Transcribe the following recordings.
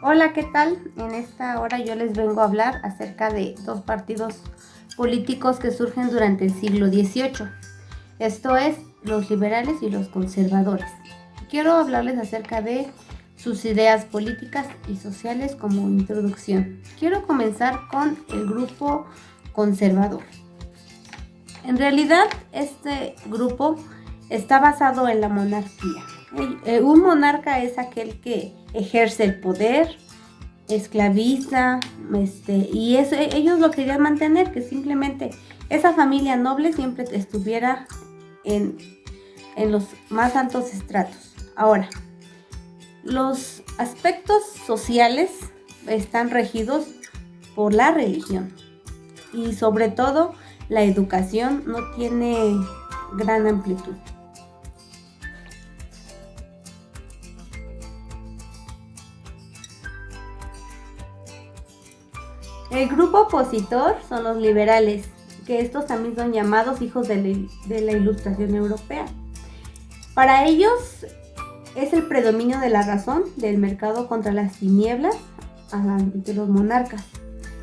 Hola, ¿qué tal? En esta hora yo les vengo a hablar acerca de dos partidos políticos que surgen durante el siglo XVIII. Esto es, los liberales y los conservadores. Quiero hablarles acerca de sus ideas políticas y sociales como introducción. Quiero comenzar con el grupo conservador. En realidad, este grupo está basado en la monarquía. Un monarca es aquel que ejerce el poder, esclaviza, y eso ellos lo querían mantener, que simplemente esa familia noble siempre estuviera en, en los más altos estratos. Ahora, los aspectos sociales están regidos por la religión y sobre todo la educación no tiene gran amplitud. El grupo opositor son los liberales, que estos también son llamados hijos de la Ilustración Europea. Para ellos es el predominio de la razón del mercado contra las tinieblas de los monarcas.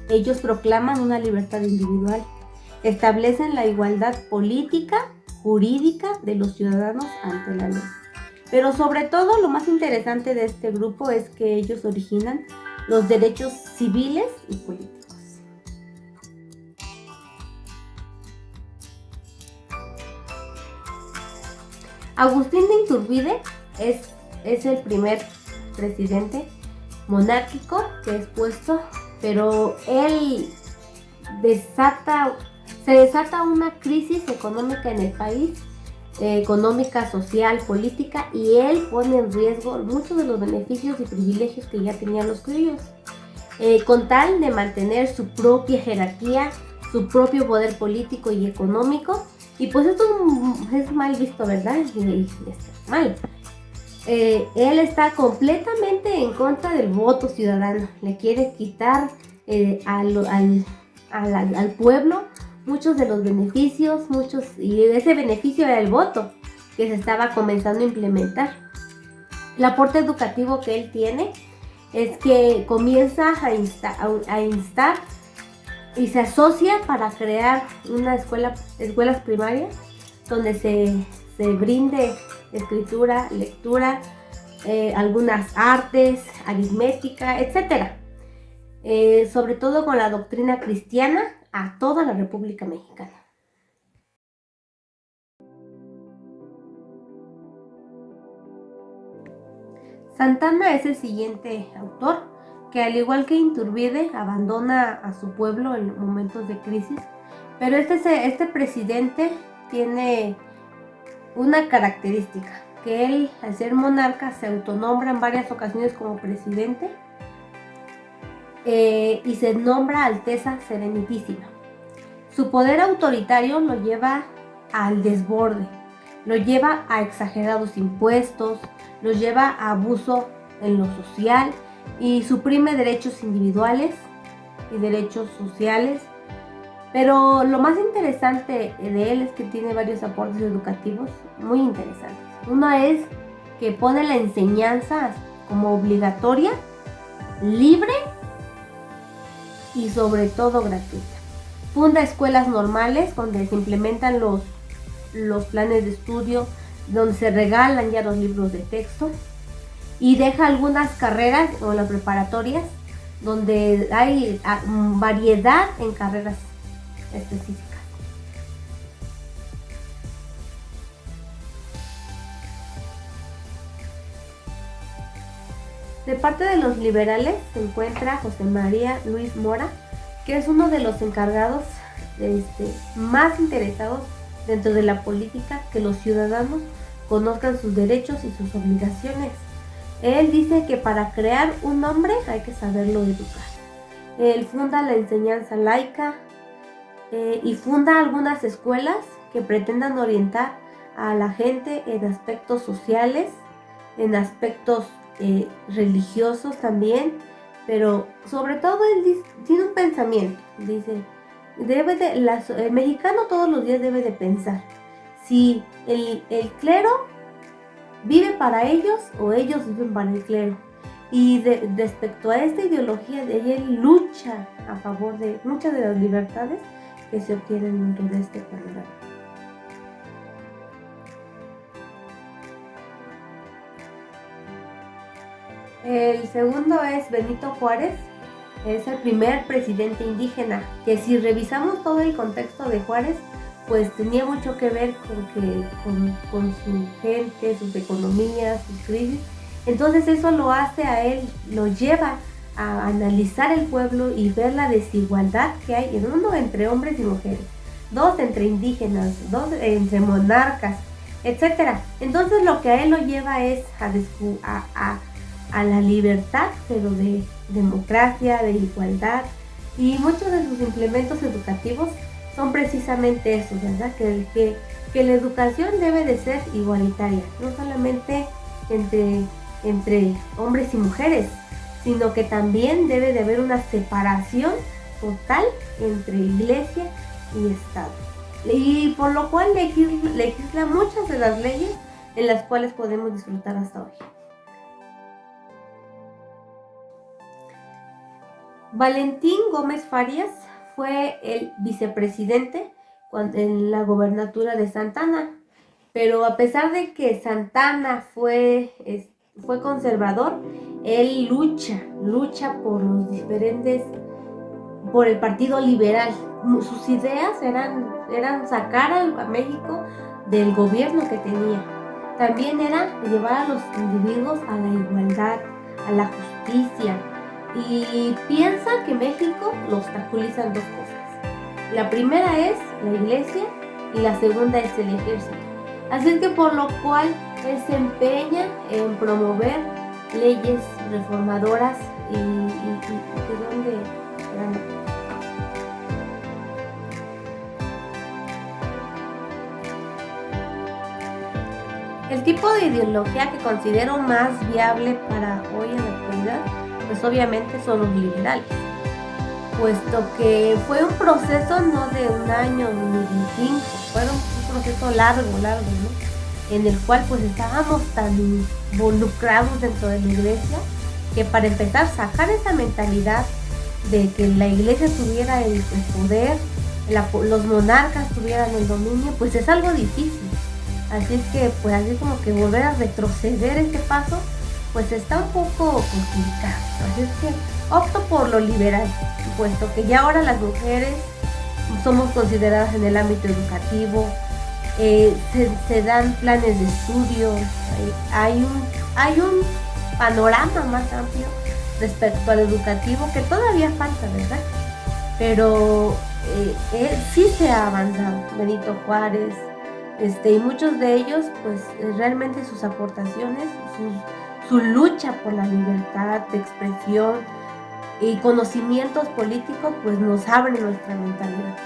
Ellos proclaman una libertad individual, establecen la igualdad política, jurídica de los ciudadanos ante la ley. Pero sobre todo lo más interesante de este grupo es que ellos originan los derechos civiles y políticos. Agustín de Iturbide es el primer presidente monárquico que es puesto, pero él se desata una crisis económica en el país, económica, social, política, y él pone en riesgo muchos de los beneficios y privilegios que ya tenían los criollos, con tal de mantener su propia jerarquía, su propio poder político y económico. Y pues esto es mal visto, ¿verdad? Y está mal. Él está completamente en contra del voto ciudadano. Le quiere quitar al pueblo muchos de los beneficios, y ese beneficio era el voto que se estaba comenzando a implementar. El aporte educativo que él tiene es que comienza a instar y se asocia para crear escuelas primarias donde se brinde escritura, lectura, algunas artes, aritmética, etc. Sobre todo con la doctrina cristiana a toda la República Mexicana. Santana es el siguiente autor, que al igual que Iturbide abandona a su pueblo en momentos de crisis, pero este presidente tiene una característica, que él, al ser monarca, se autonombra en varias ocasiones como presidente, y se nombra Alteza Serenísima. Su poder autoritario lo lleva al desborde, lo lleva a exagerados impuestos, lo lleva a abuso en lo social y suprime derechos individuales y derechos sociales. Pero lo más interesante de él es que tiene varios aportes educativos muy interesantes. Uno es que pone la enseñanza como obligatoria, libre y sobre todo gratuita. Funda escuelas normales donde se implementan los planes de estudio, donde se regalan ya los libros de texto, y deja algunas carreras o las preparatorias donde hay variedad en carreras específicas. De parte de los liberales se encuentra José María Luis Mora, que es uno de los encargados más interesados dentro de la política, que los ciudadanos conozcan sus derechos y sus obligaciones. Él dice que para crear un hombre hay que saberlo educar. Él funda la enseñanza laica, y funda algunas escuelas que pretendan orientar a la gente en aspectos sociales, en aspectos religiosos también, pero sobre todo él tiene un pensamiento. Dice, el mexicano todos los días debe de pensar si el clero vive para ellos o ellos viven para el clero. Y respecto a esta ideología, él lucha a favor de muchas de las libertades que se obtienen dentro de este panorama. El segundo es Benito Juárez. Es el primer presidente indígena, que si revisamos todo el contexto de Juárez, pues tenía mucho que ver con su gente, sus economías, sus crisis. Entonces eso lo hace a él, lo lleva a analizar el pueblo y ver la desigualdad que hay, en uno, entre hombres y mujeres, dos, entre indígenas, dos, entre monarcas, etc. Entonces lo que a él lo lleva es a la libertad, pero de democracia, de igualdad, y muchos de sus implementos educativos son precisamente eso, ¿verdad? Que la educación debe de ser igualitaria, no solamente entre hombres y mujeres, sino que también debe de haber una separación total entre iglesia y Estado. Y por lo cual legisla muchas de las leyes en las cuales podemos disfrutar hasta hoy. Valentín Gómez Farías fue el vicepresidente en la gobernatura de Santa Anna, pero a pesar de que Santa Anna fue conservador, él lucha por el Partido Liberal. Sus ideas eran sacar a México del gobierno que tenía. También era llevar a los individuos a la igualdad, a la justicia. Y piensa que México lo obstaculizan dos cosas. La primera es la iglesia y la segunda es el ejército. Así que por lo cual él se empeña en promover leyes reformadoras y de dónde eran. El tipo de ideología que considero más viable para hoy en la actualidad, pues obviamente son los liberales, puesto que fue un proceso no de un año ni de 5, fue un proceso largo, ¿no? En el cual pues estábamos tan involucrados dentro de la iglesia, que para empezar sacar esa mentalidad de que la iglesia tuviera el poder, los monarcas tuvieran el dominio, pues es algo difícil. Así es que pues así como que volver a retroceder este paso, pues está un poco complicado. Así es que opto por lo liberal, puesto que ya ahora las mujeres somos consideradas en el ámbito educativo, se dan planes de estudios, hay un panorama más amplio respecto al educativo que todavía falta, ¿verdad? Pero sí se ha avanzado. Benito Juárez, y muchos de ellos, pues realmente sus aportaciones, su lucha por la libertad de expresión y conocimientos políticos, pues nos abren nuestra mentalidad.